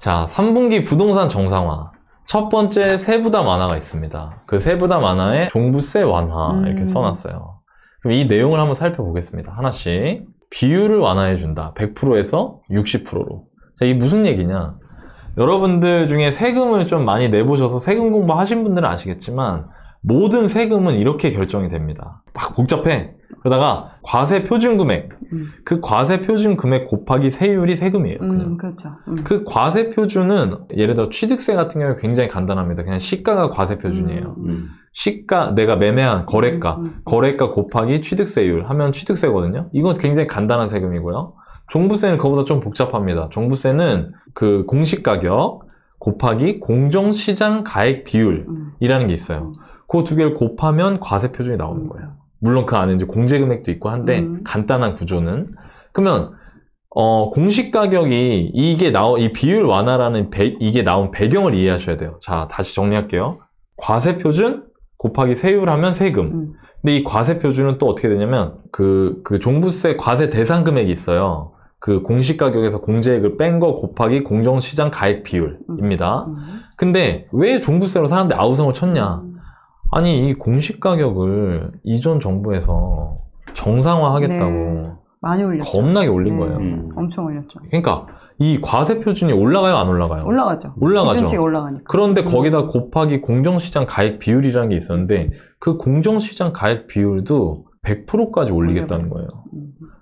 자, 3분기 부동산 정상화. 첫 번째 세부담 완화가 있습니다. 그 세부담 완화에 종부세 완화 이렇게 써놨어요. 그럼 이 내용을 한번 살펴보겠습니다. 하나씩. 비율을 완화해준다. 100%에서 60%로. 자, 이게 무슨 얘기냐? 여러분들 중에 세금을 좀 많이 내보셔서 세금 공부하신 분들은 아시겠지만 모든 세금은 이렇게 결정이 됩니다. 막 복잡해. 그러다가 과세 표준 금액, 그 과세 표준 금액 곱하기 세율이 세금이에요. 그냥. 그렇죠. 그 과세 표준은 예를 들어 취득세 같은 경우에 굉장히 간단합니다. 그냥 시가가 과세 표준이에요. 시가, 내가 매매한 거래가, 거래가 곱하기 취득세율 하면 취득세거든요. 이건 굉장히 간단한 세금이고요. 종부세는 그거보다 좀 복잡합니다. 종부세는 그 공시가격 곱하기 공정시장 가액 비율이라는 게 있어요. 그 두 개를 곱하면 과세 표준이 나오는 거예요. 물론 그 안에 이제 공제금액도 있고 한데 간단한 구조는. 그러면 공시가격이 이 비율 완화라는 이게 나온 배경을 이해하셔야 돼요. 자, 다시 정리할게요. 과세 표준 곱하기 세율 하면 세금. 근데 이 과세 표준은 또 어떻게 되냐면 그 종부세 과세 대상 금액이 있어요. 그 공시가격에서 공제액을 뺀 거 곱하기 공정시장 가액 비율입니다. 근데 왜 종부세로 사람들이 아우성을 쳤냐? 아니, 이 공시가격을 이전 정부에서 정상화하겠다고 네, 많이 올렸죠. 겁나게 올린 거예요. 엄청 올렸죠. 그러니까 이 과세 표준이 올라가요, 안 올라가요? 올라가죠. 올라가죠. 기준치가 올라가니까. 그런데 거기다 곱하기 공정시장 가액 비율이라는 게 있었는데 그 공정시장 가액 비율도 100%까지 올리겠다는 거예요.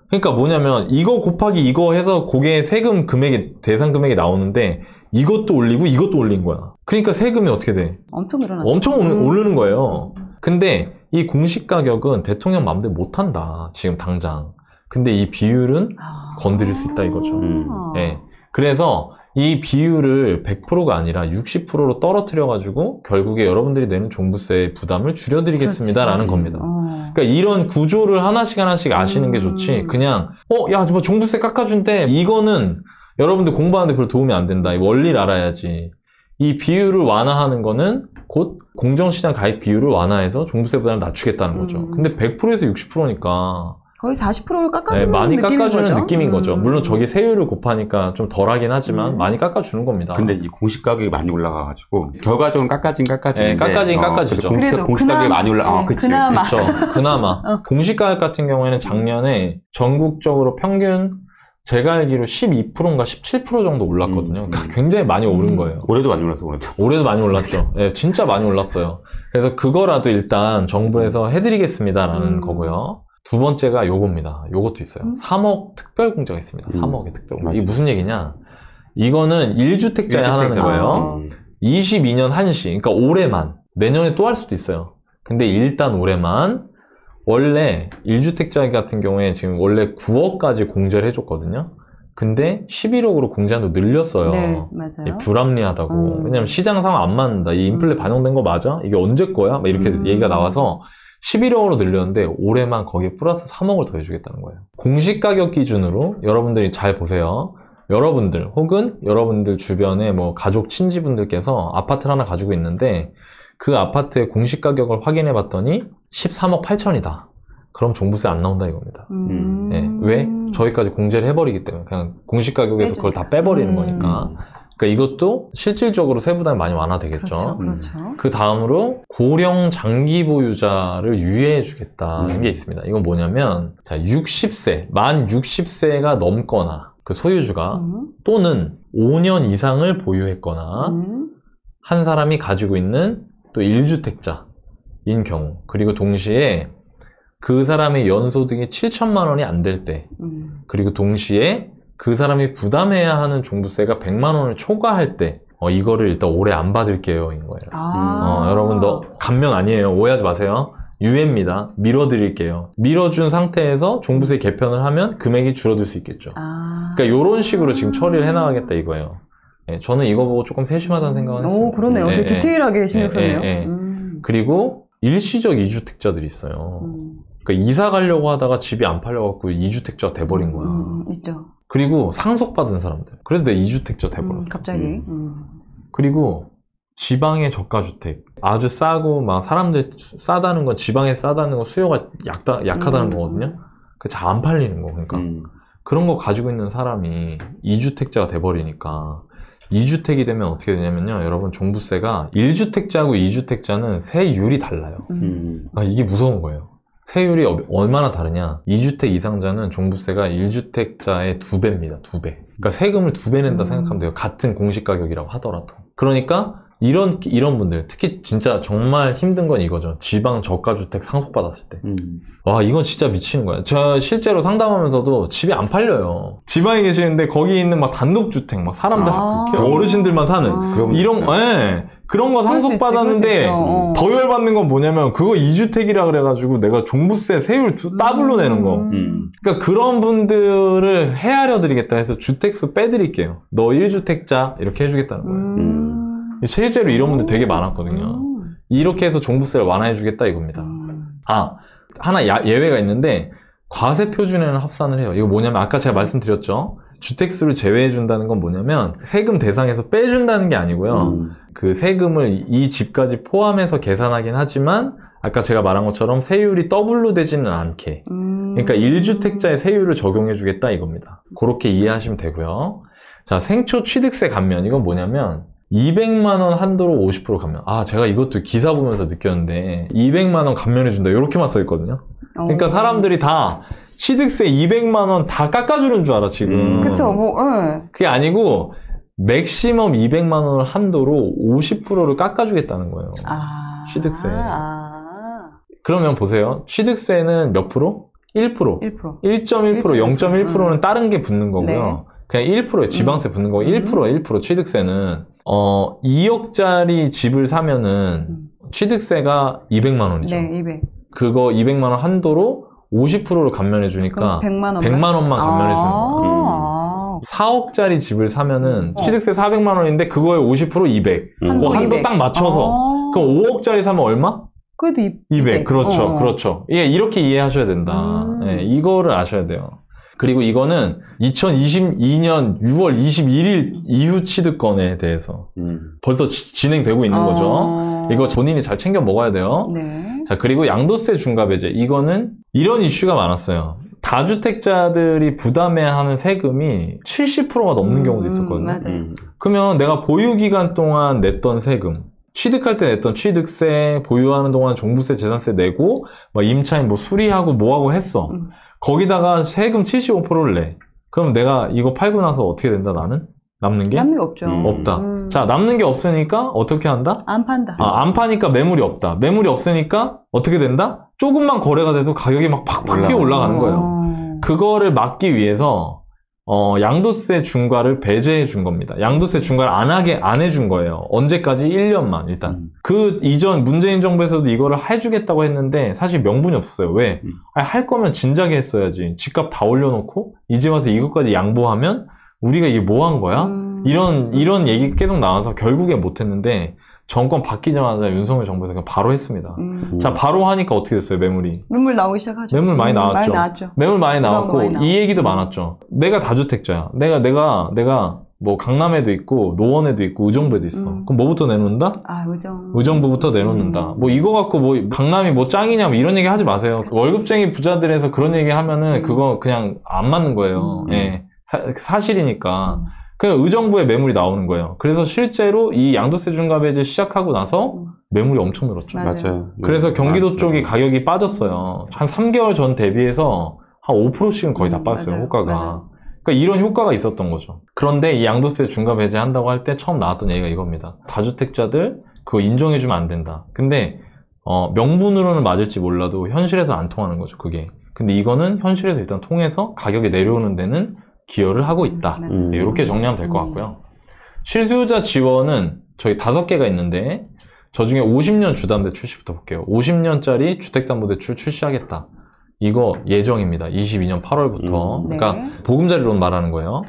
그러니까 뭐냐면 이거 곱하기 이거 해서 그게 세금 금액이 대상 금액이 나오는데 이것도 올리고 이것도 올린 거야. 그러니까 세금이 어떻게 돼? 엄청 늘어났죠. 엄청 오르는 거예요. 근데 이 공시가격은 대통령 마음대로 못한다. 지금 당장. 근데 이 비율은 건드릴 수 있다 이거죠. 네. 그래서 이 비율을 100%가 아니라 60%로 떨어뜨려가지고 결국에 여러분들이 내는 종부세 부담을 줄여드리겠습니다라는 겁니다. 그러니까 이런 구조를 하나씩 아시는 게 좋지. 그냥 야, 뭐 종부세 깎아준대. 이거는 여러분들 공부하는데 별로 도움이 안 된다. 이 원리를 알아야지. 이 비율을 완화하는 거는 곧 공정시장 가입 비율을 완화해서 종부세 부담을 낮추겠다는 거죠. 근데 100%에서 60%니까 거의 40%를 깎아주는 많이 깎아주는 거죠? 느낌인 거죠. 물론 저기 세율을 곱하니까 좀 덜하긴 하지만 많이 깎아주는 겁니다. 근데 이 공시가격이 많이 올라가가지고 결과적으로 깎아지는데 깎아지죠. 그래도 공시가격이 많이 올라. 그치. 그나마. 그렇죠. 그나마 공시가격 같은 경우에는 작년에 전국적으로 평균 제가 알기로 12%인가 17% 정도 올랐거든요. 그러니까 굉장히 많이 오른 거예요. 올해도 많이 올랐어, 올해도 많이 올랐죠. 네, 진짜 많이 올랐어요. 그래서 그거라도 일단 정부에서 해드리겠습니다라는 거고요. 두 번째가 요겁니다. 요것도 있어요. 3억 특별공제가 있습니다. 3억의 특별공제. 이게 무슨 얘기냐? 이거는 1주택자에 하는 거예요. 22년 한시. 그러니까 올해만. 내년에 또 할 수도 있어요. 근데 일단 올해만. 원래 1주택자 같은 경우에 지금 원래 9억까지 공제를 해줬거든요. 근데 11억으로 공제한도 늘렸어요. 네, 맞아요. 불합리하다고. 왜냐면 시장 상황 안 맞는다. 이 인플레 반영된 거 맞아? 이게 언제 거야? 막 이렇게 얘기가 나와서 11억으로 늘렸는데 올해만 거기에 플러스 3억을 더 해주겠다는 거예요. 공시가격 기준으로 여러분들이 잘 보세요. 여러분들 혹은 여러분들 주변에 뭐 가족 친지분들께서 아파트를 하나 가지고 있는데 그 아파트의 공시가격을 확인해 봤더니 13억 8천이다. 그럼 종부세 안 나온다 이겁니다. 네. 왜? 저희까지 공제를 해버리기 때문에 그냥 공시가격에서 그걸 다 빼버리는 거니까. 그러니까 이것도 실질적으로 세부담이 많이 완화되겠죠. 그렇죠. 그 다음으로 고령 장기 보유자를 유예해 주겠다는 게 있습니다. 이건 뭐냐면 자, 60세, 만 60세가 넘거나 그 소유주가 또는 5년 이상을 보유했거나 한 사람이 가지고 있는 또 1주택자인 경우 그리고 동시에 그 사람의 연소득이 7천만 원이 안 될 때 그리고 동시에 그 사람이 부담해야 하는 종부세가 100만 원을 초과할 때 이거를 일단 올해 안 받을게요 인 거예요. 여러분도 감면 아니에요. 오해하지 마세요. 유예입니다. 밀어드릴게요. 밀어준 상태에서 종부세 개편을 하면 금액이 줄어들 수 있겠죠. 그러니까 이런 식으로 지금 처리를 해나가겠다 이거예요. 네, 저는 이거 보고 조금 세심하다는 생각을 했어요. 오, 그러네요. 되게 디테일하게 신경 썼네요. 그리고 일시적 2주택자들이 있어요. 그러니까 이사 가려고 하다가 집이 안 팔려갖고 2주택자가 돼버린 거야. 있죠. 그리고 상속받은 사람들. 그래서 내가 2주택자 돼버렸어. 갑자기. 그리고 지방의 저가주택. 아주 싸고 막 사람들 싸다는 건 지방에 싸다는 건 수요가 약하다는 거거든요. 잘 안 팔리는 거. 그러니까 그런 거 가지고 있는 사람이 2주택자가 돼버리니까 2주택이 되면 어떻게 되냐면요. 여러분 종부세가 1주택자하고 2주택자는 세율이 달라요. 이게 무서운 거예요. 세율이 얼마나 다르냐. 2주택 이상자는 종부세가 1주택자의 2배입니다. 2배. 그러니까 세금을 2배 낸다 생각하면 돼요. 같은 공시가격이라고 하더라도. 그러니까 이런 분들, 특히 진짜 정말 힘든 건 이거죠. 지방 저가주택 상속받았을 때. 와, 이건 진짜 미치는 거야. 저 실제로 상담하면서도 집이 안 팔려요. 지방에 계시는데 거기 있는 막 단독주택, 막 사람들, 어르신들만 사는. 그런 거 상속받았는데 더 열받는 건 뭐냐면 그거 2주택이라 그래가지고 내가 종부세 세율 더블로 내는 거. 그러니까 그런 분들을 헤아려 드리겠다 해서 주택수 빼드릴게요. 너 1주택자 이렇게 해주겠다는 거예요. 실제로 이런 분들 되게 많았거든요. 이렇게 해서 종부세를 완화해 주겠다 이겁니다. 하나 예외가 있는데 과세 표준에는 합산을 해요. 이거 뭐냐면 아까 제가 말씀드렸죠. 주택수를 제외해 준다는 건 뭐냐면 세금 대상에서 빼준다는 게 아니고요. 그 세금을 이 집까지 포함해서 계산하긴 하지만 아까 제가 말한 것처럼 세율이 더블로 되지는 않게. 그러니까 1주택자의 세율을 적용해 주겠다 이겁니다. 그렇게 이해하시면 되고요. 자, 생초 취득세 감면. 이건 뭐냐면 200만 원 한도로 50% 감면. 제가 이것도 기사 보면서 느꼈는데 200만 원 감면해 준다 이렇게만 써 있거든요. 그러니까 사람들이 다 취득세 200만 원 다 깎아주는 줄 알아 지금. 그쵸, 그게 아니고 맥시멈 200만 원을 한도로 50%를 깎아주겠다는 거예요. 취득세. 그러면 보세요. 취득세는 몇 프로? 1%. 1.1%, 0.1%는 다른 게 붙는 거고요. 네. 그냥 1%에 지방세 붙는 거고 1% 취득세는 2억짜리 집을 사면은 취득세가 200만 원이죠. 네, 200. 그거 200만 원 한도로 50%를 감면해 주니까 100만 원만 감면해 주는 거예요. 4억짜리 집을 사면은 취득세 400만 원인데 그거에 50% 200. 그 한도 딱 맞춰서. 그럼 5억짜리 사면 얼마? 그래도 200. 그렇죠. 그렇죠. 이렇게 이해하셔야 된다. 이거를 아셔야 돼요. 그리고 이거는 2022년 6월 21일 이후 취득권에 대해서 벌써 진행되고 있는 거죠. 이거 본인이 잘 챙겨 먹어야 돼요. 네. 자, 그리고 양도세 중과배제. 이거는 이런 이슈가 많았어요. 다주택자들이 부담해야 하는 세금이 70%가 넘는 경우도 있었거든요. 맞아요. 그러면 내가 보유기간 동안 냈던 세금, 취득할 때 냈던 취득세, 보유하는 동안 종부세, 재산세 내고 막 임차인 뭐 수리하고 뭐하고 했어. 거기다가 세금 75%를 내. 그럼 내가 이거 팔고 나서 어떻게 된다 나는? 남는 게? 남는 게 없죠. 없다. 자, 남는 게 없으니까 어떻게 한다? 안 판다. 안 파니까 매물이 없다. 매물이 없으니까 어떻게 된다? 조금만 거래가 돼도 가격이 막 팍팍 튀어 올라가는 거예요. 그거를 막기 위해서 양도세 중과를 배제해 준 겁니다. 양도세 중과를 안 해준 거예요. 언제까지? 1년만 일단. 그 이전 문재인 정부에서도 이거를 해주겠다고 했는데 사실 명분이 없었어요. 왜? 할 거면 진작에 했어야지. 집값 다 올려놓고 이제 와서 이것까지 양보하면 우리가 이게 뭐 한 거야? 이런 얘기 계속 나와서 결국에 못 했는데 정권 바뀌자마자 윤석열 정부에서 그냥 바로 했습니다. 자, 바로 하니까 어떻게 됐어요, 매물이? 매물 나오기 시작하죠. 매물 많이 나왔죠. 매물 많이 나왔고, 이 얘기도 많았죠. 내가 다주택자야. 내가 뭐 강남에도 있고, 노원에도 있고, 의정부에도 있어. 그럼 뭐부터 내놓는다? 의정부부터 내놓는다. 뭐 이거 갖고 뭐 강남이 뭐 짱이냐, 뭐 이런 얘기 하지 마세요. 월급쟁이 부자들에서 그런 얘기 하면은 그거 그냥 안 맞는 거예요. 예. 사실이니까. 그냥 의정부에 매물이 나오는 거예요. 그래서 실제로 이 양도세 중과배제 시작하고 나서 매물이 엄청 늘었죠. 맞아요. 그래서 경기도 쪽이 가격이 빠졌어요. 한 3개월 전 대비해서 한 5%씩은 거의 다 빠졌어요, 맞아요. 효과가. 맞아요. 그러니까 이런 효과가 있었던 거죠. 그런데 이 양도세 중과배제 한다고 할 때 처음 나왔던 얘기가 이겁니다. 다주택자들 그거 인정해주면 안 된다. 근데 명분으로는 맞을지 몰라도 현실에서 안 통하는 거죠, 그게. 근데 이거는 현실에서 일단 통해서 가격이 내려오는 데는 기여를 하고 있다. 이렇게 정리하면 될 것 같고요. 실수요자 지원은 저희 5개가 있는데 저 중에 50년 주담대 출시부터 볼게요. 50년짜리 주택담보대출 출시하겠다. 이거 예정입니다. 22년 8월부터. 그러니까 보금자리 론 말하는 거예요.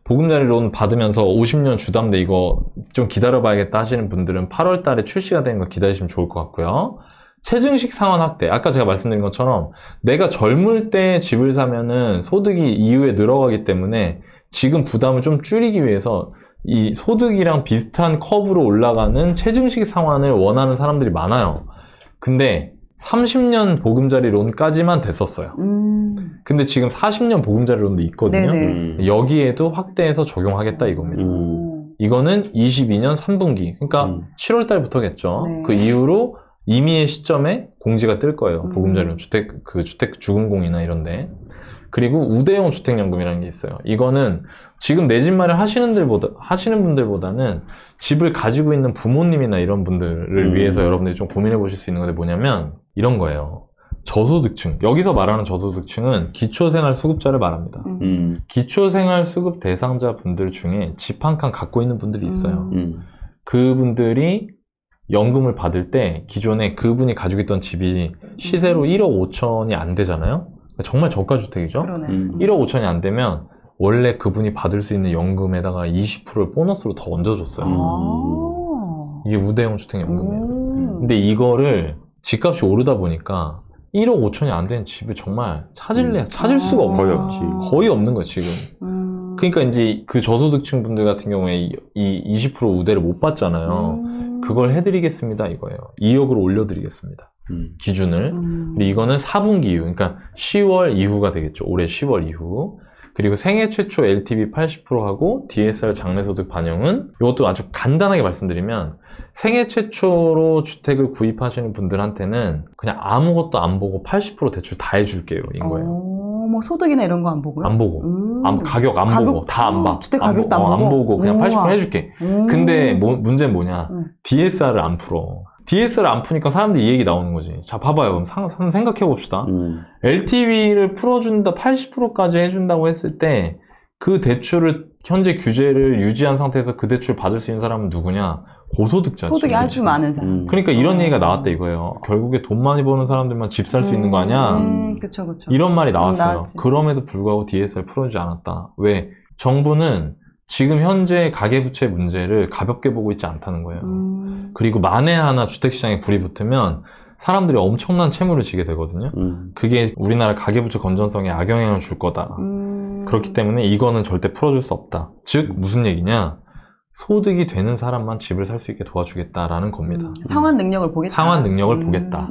보금자리 론 받으면서 50년 주담대 이거 좀 기다려봐야겠다 하시는 분들은 8월 달에 출시가 되는 거 기다리시면 좋을 것 같고요. 체증식 상환 확대. 아까 제가 말씀드린 것처럼 내가 젊을 때 집을 사면은 소득이 이후에 늘어가기 때문에 지금 부담을 좀 줄이기 위해서 이 소득이랑 비슷한 커브로 올라가는 체증식 상환을 원하는 사람들이 많아요. 근데 30년 보금자리 론까지만 됐었어요. 근데 지금 40년 보금자리 론도 있거든요. 여기에도 확대해서 적용하겠다 이겁니다. 이거는 22년 3분기. 그러니까 7월 달부터겠죠. 네. 그 이후로 임의의 시점에 공지가 뜰 거예요. 보금자리론 주택 주금공이나 이런데. 그리고 우대형 주택연금이라는 게 있어요. 이거는 지금 내 집 마련 하시는 분들보다는 집을 가지고 있는 부모님이나 이런 분들을 위해서 여러분들이 좀 고민해 보실 수 있는 건데 뭐냐면 이런 거예요. 저소득층. 여기서 말하는 저소득층은 기초생활수급자를 말합니다. 기초생활수급 대상자 분들 중에 집 한 칸 갖고 있는 분들이 있어요. 그분들이 연금을 받을 때 기존에 그분이 가지고 있던 집이 시세로 1억 5천이 안 되잖아요. 정말 저가주택이죠. 그러네. 1억 5천이 안 되면 원래 그분이 받을 수 있는 연금에다가 20%를 보너스로 더 얹어줬어요. 이게 우대형 주택연금이에요. 근데 이거를 집값이 오르다 보니까 1억 5천이 안 되는 집을 정말 찾을 수가 없는 거의 거예요. 없지. 거의 없는 거예요, 지금. 그러니까 이제 그 저소득층 분들 같은 경우에 이 20% 우대를 못 받잖아요. 그걸 해드리겠습니다, 이거예요. 2억으로 올려드리겠습니다. 기준을. 근데 이거는 4분기 이후, 그러니까 10월 이후가 되겠죠. 올해 10월 이후. 그리고 생애 최초 LTV 80%하고 DSR 장래소득 반영은 이것도 아주 간단하게 말씀드리면 생애 최초로 주택을 구입하시는 분들한테는 그냥 아무것도 안 보고 80% 대출 다 해줄게요. 인 거예요. 뭐 소득이나 이런 거 안 보고요? 안 보고. 가격 안 보고. 다 안 봐. 주택 가격도 안 보고? 안 보고 그냥 80% 해줄게. 근데 문제는 뭐냐. 음. DSR을 안 풀어. DSR을 안 푸니까 사람들이 이 얘기 나오는 거지. 자, 봐봐요. 그럼 한번 생각해 봅시다. LTV를 풀어준다, 80%까지 해준다고 했을 때 그 대출을, 현재 규제를 유지한 상태에서 그 대출을 받을 수 있는 사람은 누구냐? 고소득자죠. 소득이 아주 많은 사람. 그러니까 이런 얘기가 나왔다 이거예요. 결국에 돈 많이 버는 사람들만 집 살 수 있는 거 아니야? 그쵸. 이런 말이 나왔어요. 나왔지. 그럼에도 불구하고 DSR 풀어주지 않았다. 왜? 정부는 지금 현재 가계부채 문제를 가볍게 보고 있지 않다는 거예요. 그리고 만에 하나 주택시장에 불이 붙으면 사람들이 엄청난 채무를 지게 되거든요. 그게 우리나라 가계부채 건전성에 악영향을 줄 거다. 그렇기 때문에 이거는 절대 풀어줄 수 없다. 즉 무슨 얘기냐? 소득이 되는 사람만 집을 살 수 있게 도와주겠다라는 겁니다. 상환 능력을 보겠다. 상환 능력을 보겠다.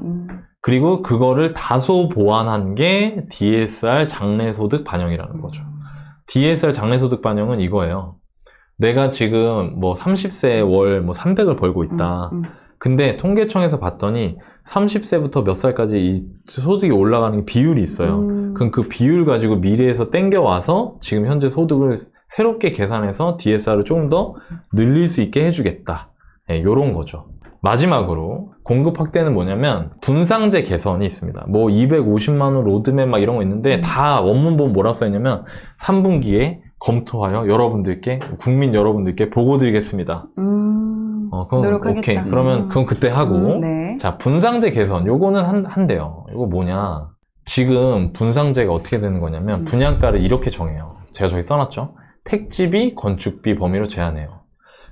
그리고 그거를 다소 보완한 게 DSR 장래소득 반영이라는 거죠. DSR 장래소득 반영은 이거예요. 내가 지금 뭐 30세 월 뭐 300을 벌고 있다. 근데 통계청에서 봤더니 30세부터 몇 살까지 이 소득이 올라가는 비율이 있어요. 그럼 그 비율 가지고 미래에서 땡겨와서 지금 현재 소득을 새롭게 계산해서 DSR을 조금 더 늘릴 수 있게 해주겠다. 네, 요런 거죠. 마지막으로 공급 확대는 뭐냐면 분상제 개선이 있습니다. 뭐 250만원 로드맵 막 이런 거 있는데 다 원문 보면 뭐라고 써있냐면 3분기에 검토하여 여러분들께, 국민 여러분들께 보고 드리겠습니다. 그럼 노력하겠다. 오케이. 그러면 그건 그때 하고. 네. 자, 분상제 개선. 요거는 한대요. 이거 뭐냐. 지금 분상제가 어떻게 되는 거냐면 분양가를 이렇게 정해요. 제가 저기 써놨죠. 택지비, 건축비 범위로 제한해요.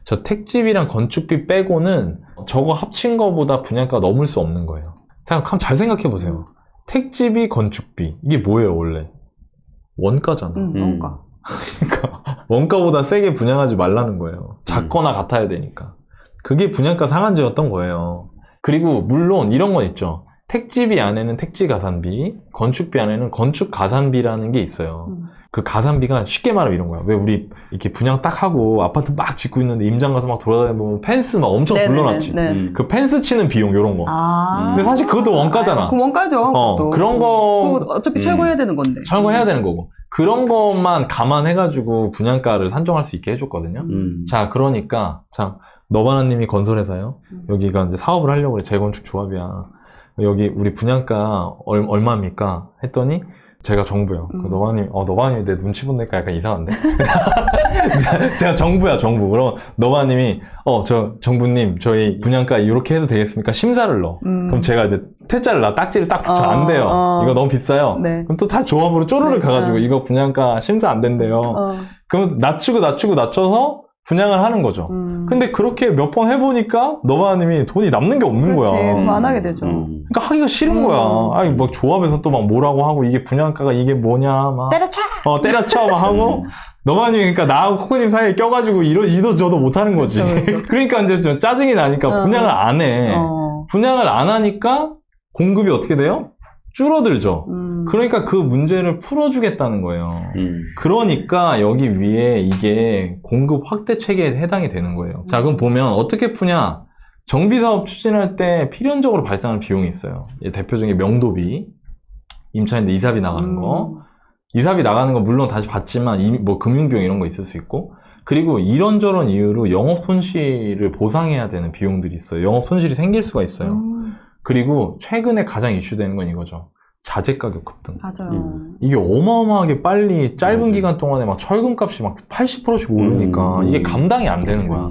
저 택지비랑 건축비 빼고는 저거 합친 거보다 분양가 넘을 수 없는 거예요. 잘 생각해 보세요. 택지비, 건축비. 이게 뭐예요, 원래? 원가잖아. 원가. 그러니까 원가보다 세게 분양하지 말라는 거예요. 작거나 같아야 되니까. 그게 분양가 상한제였던 거예요. 그리고 물론 이런 건 있죠. 택지비 안에는 택지 가산비, 건축비 안에는 건축 가산비라는 게 있어요. 그 가산비가 쉽게 말하면 이런 거야. 왜 우리 이렇게 분양 딱 하고 아파트 막 짓고 있는데 임장 가서 막 돌아다니면 펜스 막 엄청 불러놨지. 그 펜스 치는 비용 이런 거. 근데 사실 그것도 원가잖아. 그 원가죠. 그런 거. 그거 어차피 철거해야 되는 건데. 철거해야 되는 거고. 그런 것만 감안해가지고 분양가를 산정할 수 있게 해줬거든요. 자, 그러니까 자, 너바나님이 건설회사요. 여기가 이제 사업을 하려고 그래. 재건축 조합이야. 여기 우리 분양가 얼마입니까? 했더니 제가 정부요. 너바님이 내 눈치 보니까 약간 이상한데? 제가 정부야, 정부. 그럼 너바님이 정부님 저희 분양가 이렇게 해도 되겠습니까? 심사를 넣어. 그럼 제가 이제 태자를 딱지를 딱 붙여. 안 돼요. 이거 너무 비싸요. 네. 그럼 또 다 조합으로 쪼르르 가가지고 이거 분양가 심사 안 된대요. 그럼 낮춰서 분양을 하는 거죠. 근데 그렇게 몇 번 해보니까 너바님이 돈이 남는 게 없는 그렇지. 거야. 안 하게 되죠. 그러니까 하기가 싫은 거야. 아니 막 조합에서 또 막 뭐라고 하고 이게 분양가가 이게 뭐냐 막 때려쳐. 때려쳐 막 하고 너바님이 그러니까 나하고 코코님 사이에 껴가지고 이도 저도 못 하는 거지. 그렇죠. 그러니까 이제 좀 짜증이 나니까 분양을 안 해. 분양을 안 하니까 공급이 어떻게 돼요? 줄어들죠. 그러니까 그 문제를 풀어주겠다는 거예요. 그러니까 여기 위에 이게 공급 확대 체계에 해당이 되는 거예요. 자, 그럼 보면 어떻게 푸냐? 정비사업 추진할 때 필연적으로 발생하는 비용이 있어요. 대표적인 명도비, 임차인들 이사비 나가는 거. 이사비 나가는 거 물론 다시 받지만 뭐 금융비용 이런 거 있을 수 있고, 그리고 이런저런 이유로 영업 손실을 보상해야 되는 비용들이 있어요. 영업 손실이 생길 수가 있어요. 그리고 최근에 가장 이슈되는 건 이거죠. 자재 가격 급등. 맞아요. 이게 어마어마하게 빨리 짧은 기간 동안에 막 철근값이 막 80%씩 오르니까 이게 감당이 안 되는 거야.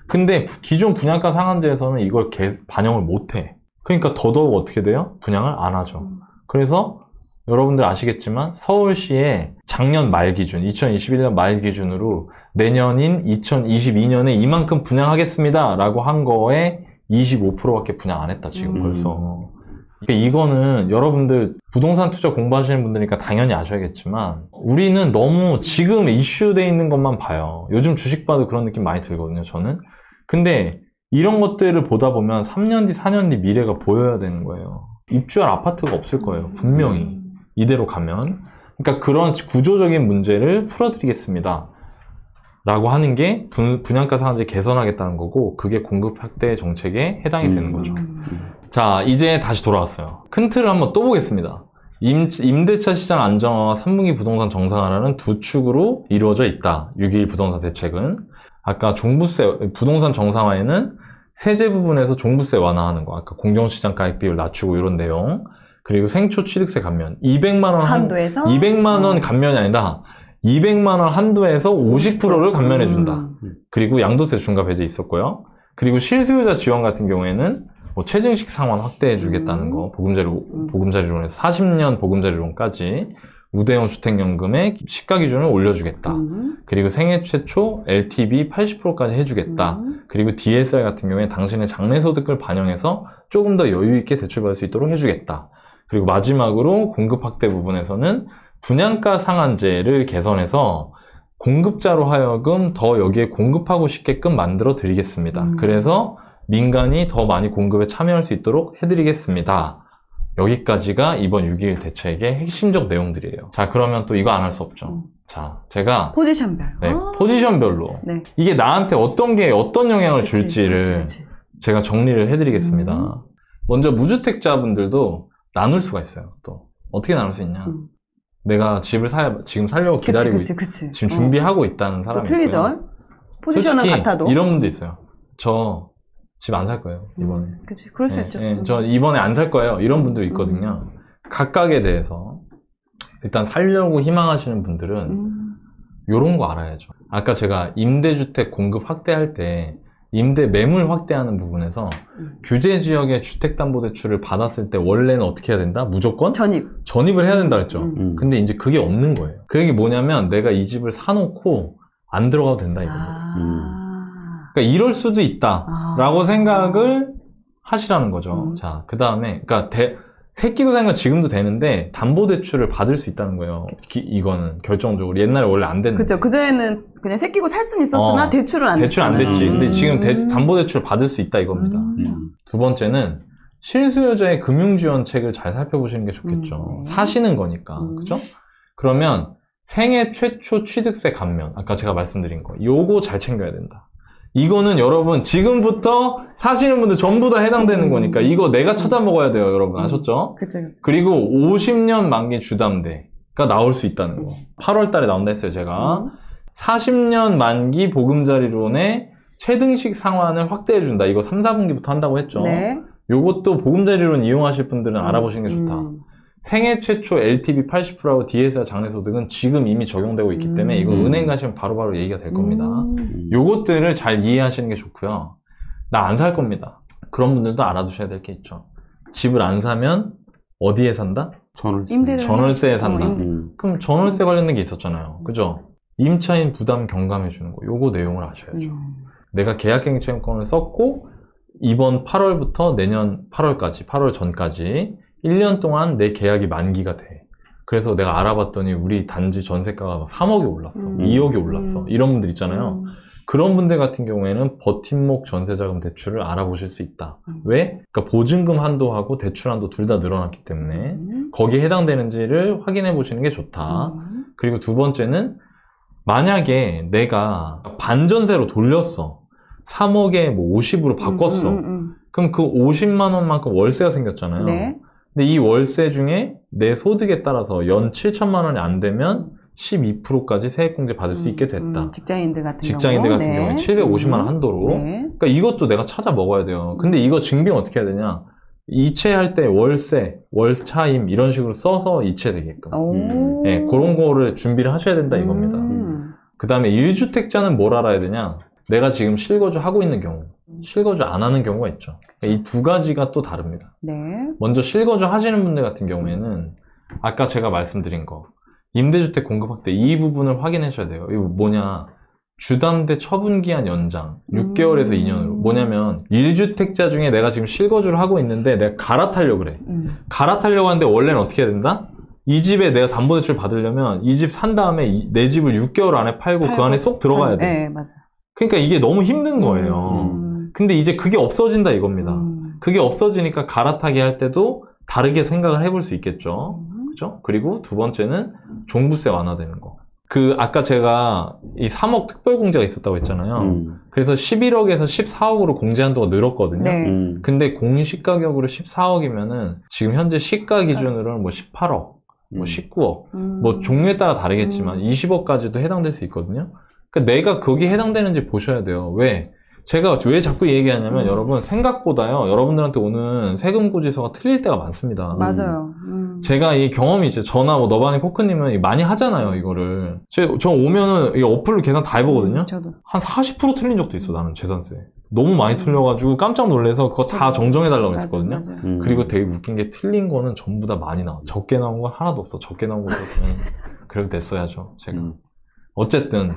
근데 기존 분양가 상한제에서는 이걸 반영을 못 해. 그러니까 더더욱 어떻게 돼요? 분양을 안 하죠. 그래서 여러분들 아시겠지만 서울시에 작년 말 기준, 2021년 말 기준으로 내년인 2022년에 이만큼 분양하겠습니다 라고 한 거에 25%밖에 분양 안 했다 지금 벌써. 그러니까 이거는 여러분들 부동산 투자 공부하시는 분들이니까 당연히 아셔야겠지만 우리는 너무 지금 이슈돼 있는 것만 봐요. 요즘 주식 봐도 그런 느낌 많이 들거든요, 저는. 근데 이런 것들을 보다 보면 3년 뒤, 4년 뒤 미래가 보여야 되는 거예요. 입주할 아파트가 없을 거예요, 분명히. 이대로 가면. 그러니까 그런 구조적인 문제를 풀어드리겠습니다 라고 하는 게 분양가 상한제 개선하겠다는 거고, 그게 공급 확대 정책에 해당이 되는 거죠. 자, 이제 다시 돌아왔어요. 큰 틀을 한번 또 보겠습니다. 임대차 시장 안정화와 3분기 부동산 정상화라는 두 축으로 이루어져 있다. 6.21 부동산 대책은. 아까 종부세, 부동산 정상화에는 세제 부분에서 종부세 완화하는 거, 아까 공정시장 가액 비율 낮추고 이런 내용, 그리고 생초 취득세 감면, 200만 원 한도에서 200만 원 감면이 아니라 200만 원 한도에서 50%를 감면해 준다. 그리고 양도세 중과 배제 있었고요. 그리고 실수요자 지원 같은 경우에는 뭐 최저임금 상환 확대해 주겠다는 거, 보금자리론에서 40년 보금자리론까지 우대형 주택연금의 시가 기준을 올려주겠다. 그리고 생애 최초 LTV 80%까지 해주겠다. 그리고 DSR 같은 경우에 당신의 장래 소득을 반영해서 조금 더 여유 있게 대출받을 수 있도록 해주겠다. 그리고 마지막으로 공급 확대 부분에서는 분양가 상한제를 개선해서 공급자로 하여금 더 여기에 공급하고 싶게끔 만들어 드리겠습니다. 그래서 민간이 더 많이 공급에 참여할 수 있도록 해드리겠습니다. 여기까지가 이번 6.21 대책의 핵심적 내용들이에요. 자, 그러면 또 이거 안 할 수 없죠. 자, 제가 포지션별. 포지션별로 네. 이게 나한테 어떤 게 어떤 영향을 줄지를 그치. 제가 정리를 해드리겠습니다. 먼저 무주택자분들도 나눌 수가 있어요. 또 어떻게 나눌 수 있냐? 내가 집을 지금 살려고 기다리고 그치. 지금 준비하고 있다는 사람이 틀리죠. 있고요. 포지션은 솔직히 같아도. 이런 분도 있어요. 저 집 안 살 거예요, 이번에. 그치, 그럴 수 있죠. 저 이번에 안 살 거예요. 이런 분들 있거든요. 각각에 대해서 일단 살려고 희망하시는 분들은 요런 거 알아야죠. 아까 제가 임대주택 공급 확대할 때 임대 매물 확대하는 부분에서 규제 지역의 주택담보대출을 받았을 때 원래는 어떻게 해야 된다? 무조건 전입을 해야 된다 그랬죠. 근데 이제 그게 없는 거예요. 그게 뭐냐면 내가 이 집을 사놓고 안 들어가도 된다 이겁니다. 그러니까 이럴 수도 있다라고 생각을 하시라는 거죠. 자, 그 다음에 그러니까 새끼고 사는 건 지금도 되는데 담보대출을 받을 수 있다는 거예요. 이거는 결정적으로 옛날에 원래 안 됐는데. 그죠. 그전에는 그냥 새끼고 살 수는 있었으나 대출은 안 대출 안 됐지. 근데 지금 담보대출을 받을 수 있다 이겁니다. 두 번째는 실수요자의 금융지원책을 잘 살펴보시는 게 좋겠죠. 사시는 거니까. 그죠? 그러면 생애 최초 취득세 감면, 아까 제가 말씀드린 거, 요거 잘 챙겨야 된다. 이거는 여러분 지금부터 사시는 분들 전부 다 해당되는 거니까 이거 내가 찾아 먹어야 돼요, 여러분. 아셨죠? 그쵸. 그리고 50년 만기 주담대가 나올 수 있다는 거. 8월 달에 나온다 했어요, 제가. 40년 만기 보금자리론의 최등식 상환을 확대해 준다. 이거 3, 4분기부터 한다고 했죠. 네. 요것도 보금자리론 이용하실 분들은 알아보시는 게 좋다. 생애 최초 LTV 80%하고 DSR 장래소득은 지금 이미 적용되고 있기 때문에 이거 은행 가시면 바로바로 얘기가 될 겁니다. 요것들을 잘 이해하시는 게 좋고요. 나 안 살 겁니다. 그런 분들도 알아두셔야 될 게 있죠. 집을 안 사면 어디에 산다? 전월세에 산다. 그럼 전월세 관련된 게 있었잖아요. 그죠? 임차인 부담 경감해 주는 거. 요거 내용을 아셔야죠. 내가 계약갱신권을 썼고 이번 8월부터 내년 8월까지, 8월 전까지 1년 동안 내 계약이 만기가 돼. 그래서 내가 알아봤더니 우리 단지 전세가가 3억이 올랐어. 2억이 올랐어. 이런 분들 있잖아요. 그런 분들 같은 경우에는 버팀목 전세자금 대출을 알아보실 수 있다. 왜? 그러니까 보증금 한도하고 대출 한도 둘 다 늘어났기 때문에 거기에 해당되는지를 확인해 보시는 게 좋다. 그리고 두 번째는 만약에 내가 반전세로 돌렸어. 3억에 뭐 50으로 바꿨어. 그럼 그 50만 원만큼 월세가 생겼잖아요. 네. 근데 이 월세 중에 내 소득에 따라서 연 7천만 원이 안 되면 12%까지 세액공제 받을 수 있게 됐다. 직장인들 같은 경우에 750만 원 한도로. 네. 그러니까 이것도 내가 찾아 먹어야 돼요. 근데 이거 증빙 어떻게 해야 되냐? 이체할 때 월세, 월차임 이런 식으로 써서 이체되게끔. 네, 그런 거를 준비를 하셔야 된다 이겁니다. 그 다음에 1주택자는 뭘 알아야 되냐? 내가 지금 실거주 하고 있는 경우, 실거주 안 하는 경우가 있죠. 그러니까 이 두 가지가 또 다릅니다. 네. 먼저 실거주 하시는 분들 같은 경우에는 아까 제가 말씀드린 거 임대주택 공급 확대 이 부분을 확인하셔야 돼요. 이거 뭐냐? 주담대 처분기한 연장 6개월에서 2년으로 뭐냐면 1주택자 중에 내가 지금 실거주를 하려고 있는데 내가 갈아타려고 그래. 갈아타려고 하는데 원래는 어떻게 해야 된다? 이 집에 내가 담보대출 받으려면 이 집 산 다음에 내 집을 6개월 안에 팔고 그 안에 쏙 들어가야 돼. 네, 맞아요. 그러니까 이게 너무 힘든 거예요. 근데 이제 그게 없어진다 이겁니다. 그게 없어지니까 갈아타기 할 때도 다르게 생각을 해볼 수 있겠죠. 그죠? 그리고 두 번째는 종부세 완화되는 거. 아까 제가 이 3억 특별공제가 있었다고 했잖아요. 그래서 11억에서 14억으로 공제 한도가 늘었거든요. 네. 근데 공시가격으로 14억이면은 지금 현재 시가 기준으로는 뭐 18억, 뭐 19억, 뭐 종류에 따라 다르겠지만 20억까지도 해당될 수 있거든요. 그러니까 내가 거기에 해당되는지 보셔야 돼요. 왜? 제가 왜 자꾸 얘기하냐면 여러분 생각보다요 여러분들한테 오는 세금 고지서가 틀릴 때가 많습니다. 맞아요. 제가 이 경험이 이제 저나 뭐 너바니 포크님은 많이 하잖아요 이거를. 저 오면은 이 어플로 계산 다 해보거든요. 저도. 한 40% 틀린 적도 있어 나는 재산세. 너무 많이 틀려가지고 깜짝 놀라서 그거 다 정정해달라고 했었거든요. 맞아요. 그리고 되게 웃긴 게 틀린 거는 전부 다 많이 나와. 적게 나온 건 하나도 없어. 적게 나온 거 있었으면 그래도 냈어야죠 제가. 어쨌든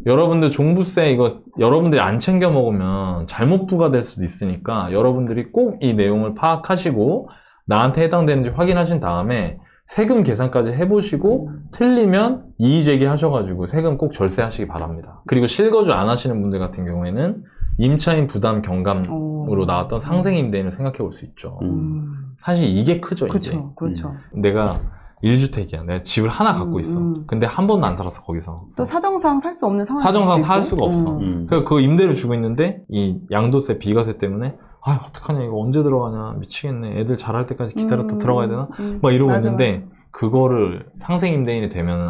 여러분들 종부세 이거 여러분들이 안 챙겨 먹으면 잘못 부과될 수도 있으니까 여러분들이 꼭 이 내용을 파악하시고 나한테 해당되는지 확인하신 다음에 세금 계산까지 해보시고 틀리면 이의제기 하셔가지고 세금 꼭 절세하시기 바랍니다. 그리고 실거주 안 하시는 분들 같은 경우에는 임차인 부담 경감으로 나왔던 상생임대인을 생각해 볼 수 있죠. 사실 이게 크죠. 이제. 그렇죠. 내가 1주택이야. 내가 집을 하나 갖고 있어. 근데 한 번도 안 살았어, 거기서. 또 사정상 살 수 없는 상황이 사정상 살 수가 없어. 그래서 그 임대를 주고 있는데, 이 양도세, 비과세 때문에, 아, 어떡하냐, 이거 언제 들어가냐, 미치겠네. 애들 자랄 때까지 기다렸다 들어가야 되나? 막 이러고 있는데, 그거를 상생임대인이 되면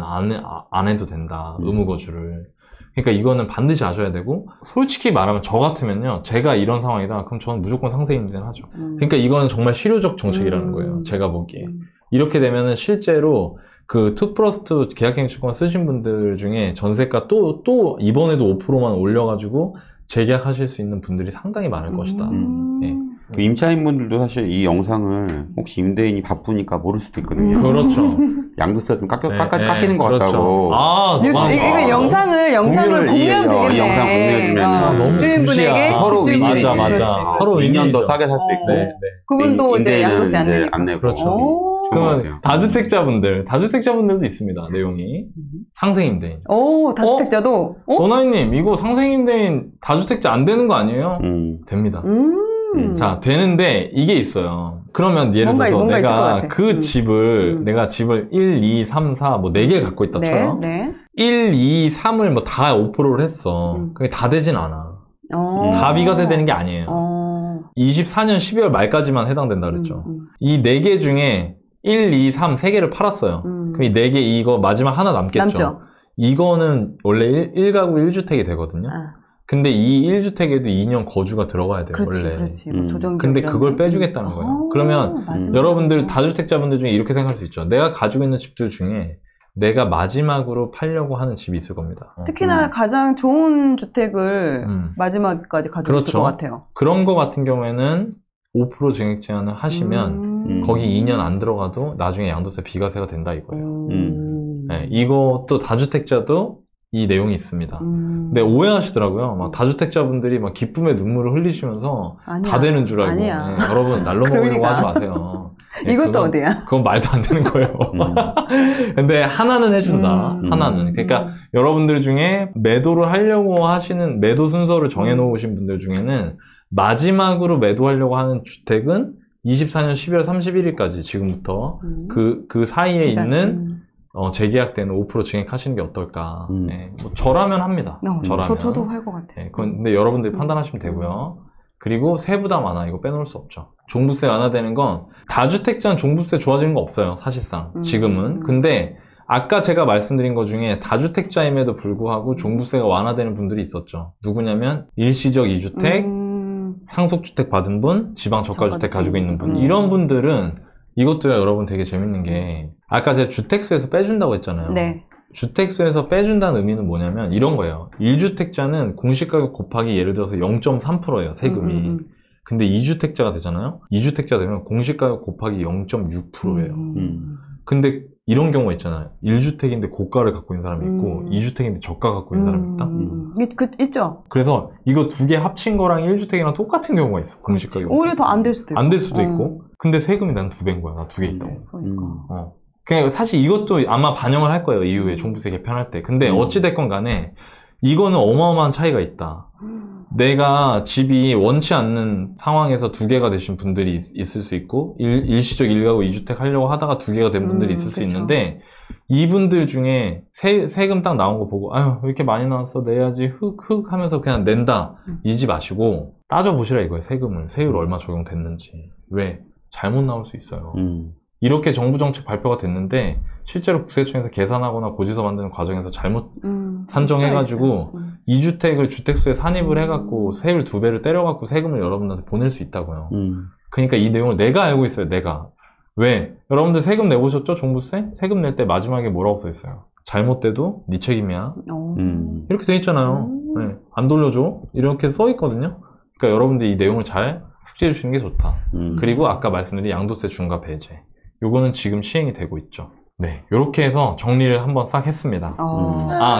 안 해도 된다. 의무거주를. 그러니까 이거는 반드시 아셔야 되고, 솔직히 말하면 저 같으면요, 제가 이런 상황이다. 그럼 저는 무조건 상생임대인 하죠. 그러니까 이거는 정말 실효적 정책이라는 거예요. 제가 보기에. 이렇게 되면은 실제로 그 2+2 계약갱신권 쓰신 분들 중에 전세가 또 이번에도 5%만 올려가지고 재계약하실 수 있는 분들이 상당히 많을 것이다. 네. 그 임차인분들도 사실 이 영상을 혹시 임대인이 바쁘니까 모를 수도 있거든요. 그렇죠. 양도세가 좀 깎이는 것 그렇죠. 같다고. 아, 이거 영상을 공유하면 되겠네. 이 영상 공유해주면 집주인분에게 서로 집주인분에게. 맞아. 그렇지. 서로 2년 더 싸게 살 수 있고. 네. 그분도 이제 임대인은 양도세 안 이제 내니까. 안 내고. 그렇죠. 그러면 다주택자분들도 있습니다. 내용이 상생임대인. 오, 다주택자도. 원하이님 이거 상생임대인 다주택자 안 되는 거 아니에요? 됩니다. 자, 되는데 이게 있어요. 그러면 예를 들어서 내가 그 집을 내가 집을 1, 2, 3, 4 뭐 4개 갖고 있다 쳐요. 1, 2, 3을 뭐 다 5%를 했어. 그게 다 되진 않아. 다 비과세 되는 게 아니에요. 24년 12월 말까지만 해당된다 그랬죠. 이 4개 중에 1, 2, 3, 3개를 팔았어요. 그럼 이 4개 이거 마지막 하나 남겠죠. 남죠. 이거는 원래 1가구 1주택이 되거든요. 근데 이 1주택에도 2년 거주가 들어가야 돼요. 원래. 그렇지. 뭐 조정. 근데 그걸 빼주겠다는 거예요. 그러면 여러분들 다주택자분들 중에 이렇게 생각할 수 있죠. 내가 가지고 있는 집들 중에 내가 마지막으로 팔려고 하는 집이 있을 겁니다. 특히나 가장 좋은 주택을 마지막까지 가지고 있을 것 같아요. 그런 거 같은 경우에는 5% 증액 제한을 하시면 거기 2년 안 들어가도 나중에 양도세 비과세가 된다 이거예요. 네, 이것도 다주택자도 이 내용이 있습니다. 근데 오해하시더라고요. 막 다주택자분들이 막 기쁨의 눈물을 흘리시면서 아니야. 다 되는 줄 알고. 아니야. 네, 여러분 날로 먹으려고 하지 마세요. 네, 이것도 어디야? 그건 말도 안 되는 거예요. 근데 하나는 해준다. 하나는. 그러니까 여러분들 중에 매도를 하려고 하시는 매도 순서를 정해놓으신 분들 중에는 마지막으로 매도하려고 하는 주택은 24년 12월 31일까지 지금부터 그 사이에 있는 재계약되는 5% 증액하시는 게 어떨까. 네, 뭐 저라면 합니다. 저라면. 저도 할 것 같아요. 네, 근데 여러분들이 판단하시면 되고요. 그리고 세부담 완화 이거 빼놓을 수 없죠. 종부세 완화되는 건 다주택자는 종부세 좋아지는 거 없어요. 사실상 지금은. 근데 아까 제가 말씀드린 것 중에 다주택자임에도 불구하고 종부세가 완화되는 분들이 있었죠. 누구냐면 일시적 2주택, 상속주택 받은 분, 지방저가주택 가지고 있는 분. 이런 분들은 이것도요, 여러분 되게 재밌는 게 아까 제가 주택수에서 빼준다고 했잖아요. 네. 주택수에서 빼준다는 의미는 뭐냐면 이런 거예요. 1주택자는 공시가격 곱하기 예를 들어서 0.3%예요, 세금이. 근데 2주택자가 되잖아요. 2주택자 되면 공시가격 곱하기 0.6%예요. 근데 이런 경우가 있잖아요. 1주택인데 고가를 갖고 있는 사람이 있고 2주택인데 저가 갖고 있는 사람이 있다. 있죠. 그래서 이거 두 개 합친 거랑 1주택이랑 똑같은 경우가 있어. 공시가격. 오히려 더 안 될 수도 있고. 안 될 수도 있고. 근데 세금이 난 2배인 거야. 나 2개 있다고. 그러니까. 그냥 사실 이것도 아마 반영을 할 거예요. 이후에 종부세 개편할 때. 근데 어찌됐건 간에 이거는 어마어마한 차이가 있다. 내가 집이 원치 않는 상황에서 2개가 되신 분들이 있을 수 있고 일시적 1가구 2주택 하려고 하다가 2개가 된 분들이 있을 수 있는데 이분들 중에 세금 딱 나온 거 보고 아유 왜 이렇게 많이 나왔어 내야지 흑흑 하면서 그냥 낸다 이지 마시고 따져보시라 이거예요. 세율 얼마 적용됐는지. 왜? 잘못 나올 수 있어요. 이렇게 정부 정책 발표가 됐는데 실제로 국세청에서 계산하거나 고지서 만드는 과정에서 잘못 산정해가지고 2주택을 주택수에 산입을 해갖고 세율 2배를 때려갖고 세금을 여러분들한테 보낼 수 있다고요. 그러니까 이 내용을 내가 알고 있어요. 내가. 왜? 여러분들 세금 내보셨죠? 종부세? 세금 낼 때 마지막에 뭐라고 써있어요? 잘못돼도 네 책임이야. 이렇게 돼 있잖아요. 네. 안 돌려줘? 이렇게 써있거든요. 그러니까 여러분들 이 내용을 잘 숙지해 주시는 게 좋다. 그리고 아까 말씀드린 양도세 중과 배제. 요거는 지금 시행이 되고 있죠. 네, 이렇게 해서 정리를 한번 싹 했습니다.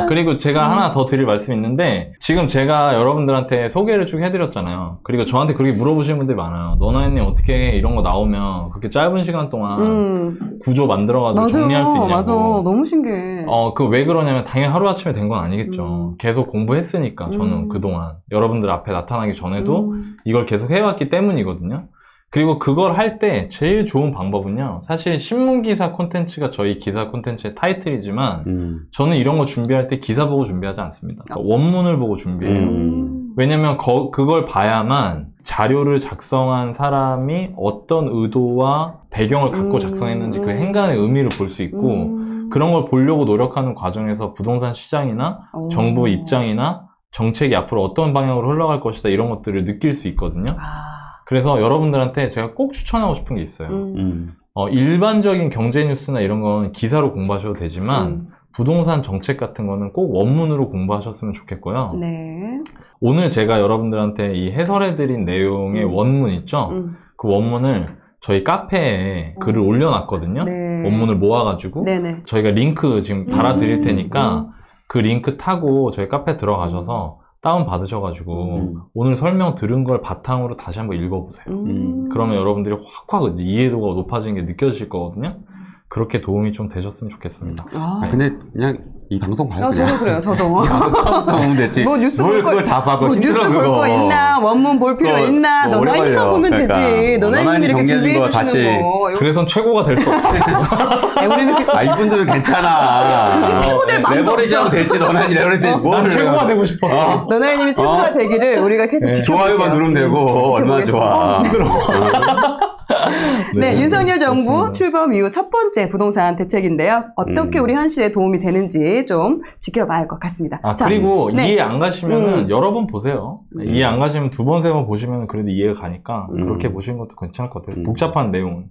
그리고 제가 하나 더 드릴 말씀이 있는데 지금 제가 여러분들한테 소개를 쭉 해드렸잖아요. 그리고 저한테 그렇게 물어보시는 분들이 많아요. 너나이님 어떻게 이런 거 나오면 그렇게 짧은 시간 동안 구조 만들어가지고 정리할 수 있냐고. 맞아, 너무 신기해. 그 왜 그러냐면 당연히 하루아침에 된 건 아니겠죠. 계속 공부했으니까 저는 그동안 여러분들 앞에 나타나기 전에도 이걸 계속 해왔기 때문이거든요. 그리고 그걸 할 때 제일 좋은 방법은요. 사실 신문기사 콘텐츠가 저희 기사 콘텐츠의 타이틀이지만 저는 이런 거 준비할 때 기사 보고 준비하지 않습니다. 그러니까 원문을 보고 준비해요. 왜냐면 그걸 봐야만 자료를 작성한 사람이 어떤 의도와 배경을 갖고 작성했는지 그 행간의 의미를 볼 수 있고 그런 걸 보려고 노력하는 과정에서 부동산 시장이나 정부 입장이나 정책이 앞으로 어떤 방향으로 흘러갈 것이다 이런 것들을 느낄 수 있거든요. 그래서 여러분들한테 제가 꼭 추천하고 싶은 게 있어요. 일반적인 경제 뉴스나 이런 건 기사로 공부하셔도 되지만 부동산 정책 같은 거는 꼭 원문으로 공부하셨으면 좋겠고요. 네. 오늘 제가 여러분들한테 이 해설해드린 내용의 원문 있죠? 그 원문을 저희 카페에 글을 올려놨거든요. 네. 원문을 모아가지고 네네. 저희가 링크 지금 달아드릴 테니까 그 링크 타고 저희 카페 들어가셔서 다운 받으셔가지고 오늘 설명 들은 걸 바탕으로 다시 한번 읽어보세요. 그러면 여러분들이 확 이해도가 높아지는 게 느껴지실 거거든요. 그렇게 도움이 좀 되셨으면 좋겠습니다. 근데 그냥 이 방송 봐요. 저도 그래요. 저도. 이 방송 처음부터 보면 되지. 뭐 뉴스 뭘 그걸 다 봐고 뭐 뉴스 볼 거 있나? 원문 볼 필요 있나? 너나이님만 보면 되지. 너나이님이 이렇게 준비해 주시는 거. 그래선 최고가 될 수 없어. 우리는 이분들은 괜찮아. 굳이 최고 될 마음도 레버리지 하면 되지. 너나이님 레버리지 되지. 난 최고가 되고 싶었어. 너나이님이 최고가 되기를 우리가 계속 지켜볼게요. 좋아요만 누르면 되고 얼마나 좋아. 네, 윤석열 정부 출범 이후 첫 번째 부동산 대책인데요. 어떻게 우리 현실에 도움이 되는지 좀 지켜봐야 할 것 같습니다. 자, 그리고 이해 안 가시면은 여러 번 보세요. 이해 안 가시면 2번, 3번 보시면 그래도 이해가 가니까 그렇게 보시는 것도 괜찮을 것 같아요. 복잡한 내용은.